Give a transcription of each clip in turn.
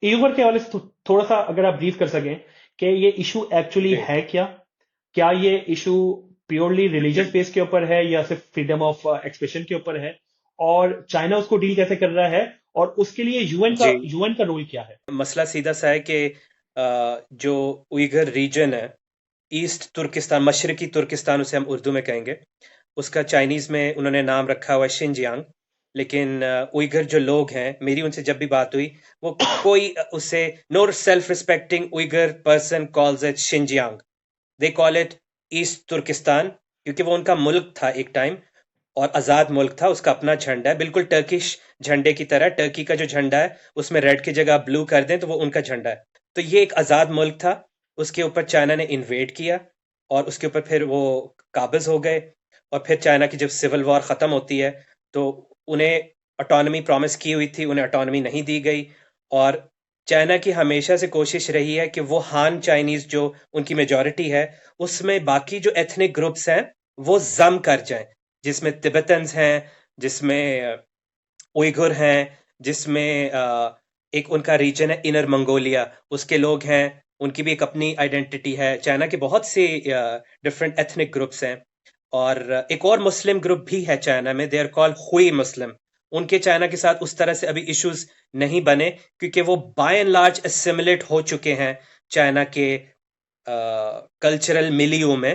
Ever کے حوالے سے تھوڑا سا اگر آپ بریف کر سکیں کہ یہ ایشو ایکچولی جی ہے کیا، کیا یہ ایشو پیورلی ریلیجس بیس کے اوپر ہے یا صرف فریڈم آف ایکسپریشن کے اوپر ہے، اور چائنا اس کو ڈیل کیسے کر رہا ہے، اور اس کے لیے جی، یو این کا رول کیا ہے؟ مسئلہ سیدھا سا ہے کہ جو اوئیگر ریجن ہے، ایسٹ ترکستان، مشرقی ترکستان اسے ہم اردو میں کہیں گے، اس کا چائنیز میں انہوں نے نام رکھا ہوا ہے شنجیانگ. لیکن اوئیگر جو لوگ ہیں، میری ان سے جب بھی بات ہوئی، وہ کوئی اسے no self respecting Uyghur person calls it Xinjiang, they call it East Turkestan, کیونکہ وہ ان کا ملک تھا ایک ٹائم، اور آزاد ملک تھا. اس کا اپنا جھنڈا ہے، بالکل ٹرکش جھنڈے کی طرح. ٹرکی کا جو جھنڈا ہے اس میں ریڈ کی جگہ بلو کر دیں تو وہ ان کا جھنڈا ہے. تو یہ ایک آزاد ملک تھا، اس کے اوپر چائنا نے انویڈ کیا، اور اس کے اوپر پھر وہ قابض ہو گئے. اور پھر چائنا کی جب سول وار ختم ہوتی ہے تو انہیں اٹانومی پرومس کی ہوئی تھی، انہیں اٹانومی نہیں دی گئی. اور چائنا کی ہمیشہ سے کوشش رہی ہے کہ وہ ہان چائنیز جو ان کی میجورٹی ہے، اس میں باقی جو ایتھنک گروپس ہیں وہ ضم کر جائیں، جس میں تبتنز ہیں، جس میں اوئیگر ہیں، جس میں ایک ان کا ریجن ہے انر منگولیا، اس کے لوگ ہیں، ان کی بھی ایک اپنی آئیڈینٹی ہے. چائنا کے بہت سے ڈفرینٹ ایتھنک گروپس ہیں. اور ایک اور مسلم گروپ بھی ہے چائنا میں، دے آر کال ہوئی مسلم. ان کے چائنا کے ساتھ اس طرح سے ابھی ایشوز نہیں بنے، کیونکہ وہ بائی اینڈ لارج اسیملیٹ ہو چکے ہیں چائنا کے کلچرل ملیو میں.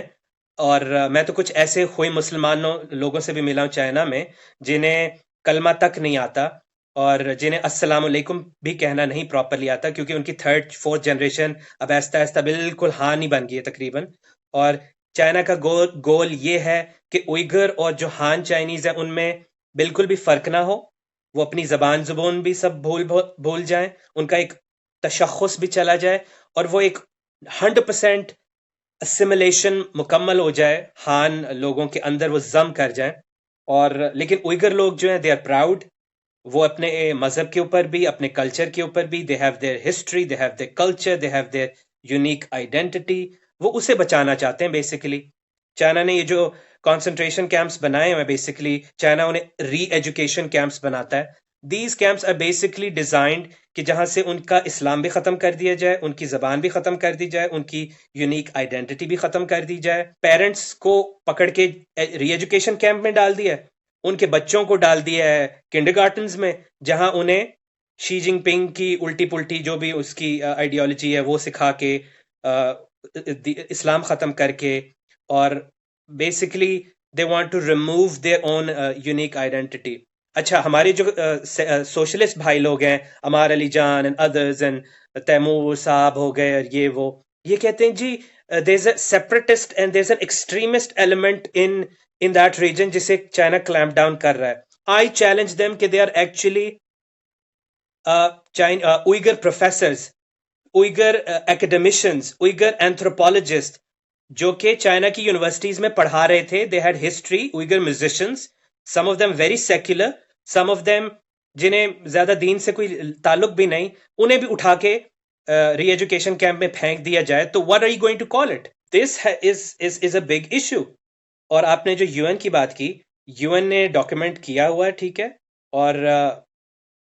اور میں تو کچھ ایسے ہوئی مسلمانوں لوگوں سے بھی ملا ہوں چائنا میں، جنہیں کلمہ تک نہیں آتا، اور جنہیں السلام علیکم بھی کہنا نہیں پراپرلی آتا، کیونکہ ان کی تھرڈ فورتھ جنریشن اب آہستہ آہستہ بالکل ہان ہی بن گئی ہے تقریباً. اور چائنا کا گول یہ ہے کہ اوئیگر اور جو ہان چائنیز ہیں ان میں بالکل بھی فرق نہ ہو، وہ اپنی زبان بھی سب بھول جائیں، ان کا ایک تشخص بھی چلا جائے، اور وہ ایک 100% اسیملیشن مکمل ہو جائے، ہان لوگوں کے اندر وہ ضم کر جائیں. اور لیکن اوئیگر لوگ جو ہیں دے آر پراؤڈ، وہ اپنے مذہب کے اوپر بھی، اپنے کلچر کے اوپر بھی، they have their history, they have their culture, they have their unique identity, وہ اسے بچانا چاہتے ہیں بیسیکلی. چائنا نے یہ جو کانسنٹریشن کیمپس بنائے ہیں، بیسیکلی چائنا انہیں ری ایجوکیشن کیمپس بناتا ہے. These campus are basically designed کہ جہاں سے ان کا اسلام بھی ختم کر دیا جائے، ان کی زبان بھی ختم کر دی جائے، ان کی یونیک آئیڈینٹی بھی ختم کر دی جائے. پیرنٹس کو پکڑ کے ری ایجوکیشن کیمپ میں ڈال دیا ہے، ان کے بچوں کو ڈال دیا ہے کنڈر گارٹنز میں، جہاں انہیں شی جن پنگ کی الٹی پلٹی جو بھی اس کی آئیڈیالوجی ہے وہ سکھا کے، اسلام ختم کر کے، اور basically they want to remove their own unique identity. اچھا، ہمارے جو سوشلسٹ بھائی لوگ ہیں، Ammar Ali Jan and others and Taimur sahib ہو گئے، اور یہ کہتے ہیں جی there is a separatist and there is an extremist element in that region جسے چائنا کلیمپ ڈاؤن کر رہا ہے. آئی چیلنج دیم کہ they are actually Uyghur professors, Uyghur academicians, Uyghur anthropologist, جو کہ چائنا کی یونیورسٹیز میں پڑھا رہے تھے. They had history. Uyghur musicians, some of them very secular, some of them جنہیں زیادہ دین سے کوئی تعلق بھی نہیں، انہیں بھی اٹھا کے ری ایجوکیشن کیمپ میں پھینک دیا جائے. تو what are you going to call it? This is a big issue. اور آپ نے جو یو این کی بات کی، یو این نے ڈاکیومنٹ کیا ہوا ہے، ٹھیک ہے،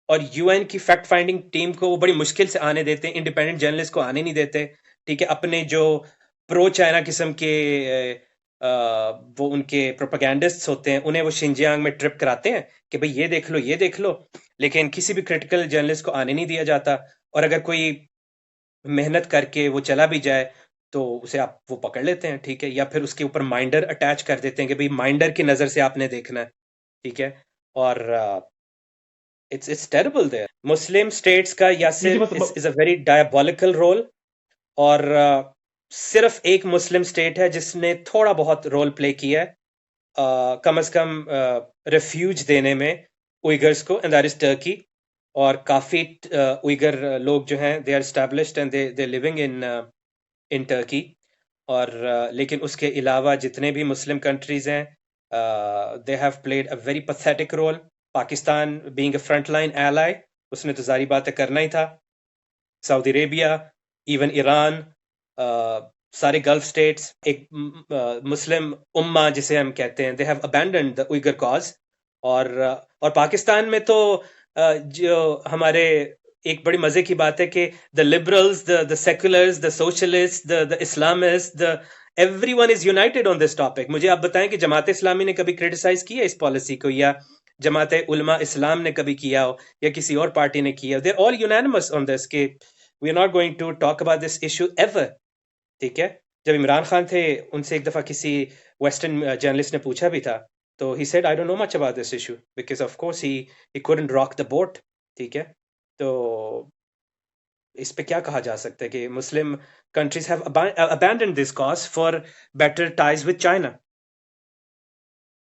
اور یو این کی فیکٹ فائنڈنگ ٹیم کو وہ بڑی مشکل سے آنے دیتے ہیں، انڈیپینڈنٹ جرنلسٹ کو آنے نہیں دیتے، ٹھیک ہے. اپنے جو پرو چائنا قسم کے وہ ان کے پروپیگینڈسٹ ہوتے ہیں، انہیں وہ شنجیانگ میں ٹرپ کراتے ہیں کہ بھئی یہ دیکھ لو، یہ دیکھ لو، لیکن کسی بھی کریٹیکل جرنلسٹ کو آنے نہیں دیا جاتا. اور اگر کوئی محنت کر کے وہ چلا بھی جائے تو اسے آپ وہ پکڑ لیتے ہیں، ٹھیک ہے، یا پھر اس کے اوپر مائنڈر اٹیچ کر دیتے ہیں کہ بھئی مائنڈر کی نظر سے آپ نے دیکھنا ہے، ٹھیک ہے. اور it's terrible there. Muslim status کا Yasir is a very diabolical role. اور صرف ایک مسلم اسٹیٹ ہے جس نے تھوڑا بہت رول پلے کیا ہے، کم از کم ریفیوج دینے میں اوئیگرس کو، and that is ٹرکی. اور کافی اوئیگر لوگ جو ہیں they are established and they're living in Turkey. اور لیکن اس کے علاوہ جتنے بھی مسلم کنٹریز ہیں they have played a very pathetic role. Pakistan being a front line ally، اس نے تو ظاہری بات کرنا ہی تھا. سعودی عربیہ، ایون ایران، سارے گلف سٹیٹس، ایک مسلم امہ جسے ہم کہتے ہیں، they have abandoned the Uyghur cause. اور پاکستان میں تو جو ہمارے ایک بڑی مزے کی بات ہے کہ the liberals the secularists the socialist the Islamist the everyone is united on this topic. مجھے آپ بتائیں کہ جماعت اسلامی نے کبھی کریٹیسائز کیا اس پالیسی کو، یا جماعت علماء اسلام نے کبھی کیا ہو، یا کسی اور پارٹی نے کیا ہو؟ دے آل یونانیمس آن دس کہ we are not going to talk about this issue ever. ٹھیک ہے. جب عمران خان تھے ان سے ایک دفعہ کسی ویسٹرن جرنلسٹ نے پوچھا بھی تھا تو he said I don't know much about this issue because of course he couldn't rock the boat. ٹھیک ہے. تو اس پہ کیا کہا جا سکتا ہے کہ مسلم countries have abandoned this cause for better ties with China.